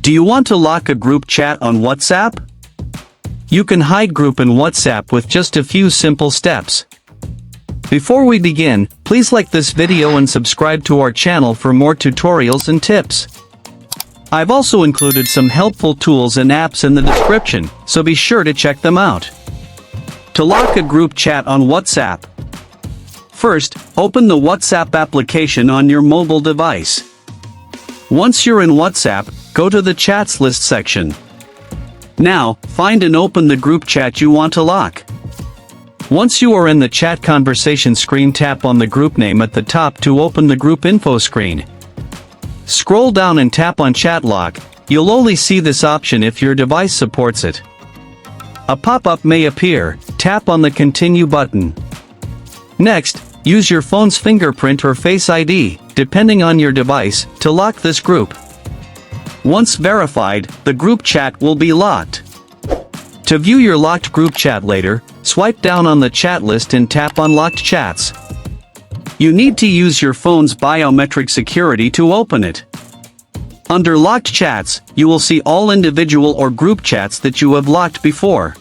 Do you want to lock a group chat on WhatsApp? You can hide group in WhatsApp with just a few simple steps. Before we begin, please like this video and subscribe to our channel for more tutorials and tips. I've also included some helpful tools and apps in the description, so be sure to check them out. To lock a group chat on WhatsApp. First, open the WhatsApp application on your mobile device. Once you're in WhatsApp, go to the Chats list section. Now, find and open the group chat you want to lock. Once you are in the chat conversation screen, tap on the group name at the top to open the group info screen. Scroll down and tap on Chat Lock. You'll only see this option if your device supports it. A pop-up may appear. Tap on the Continue button. Next, use your phone's fingerprint or Face ID, depending on your device, to lock this group. Once verified, the group chat will be locked. To view your locked group chat later, swipe down on the chat list and tap on Locked Chats. You need to use your phone's biometric security to open it. Under Locked Chats, you will see all individual or group chats that you have locked before.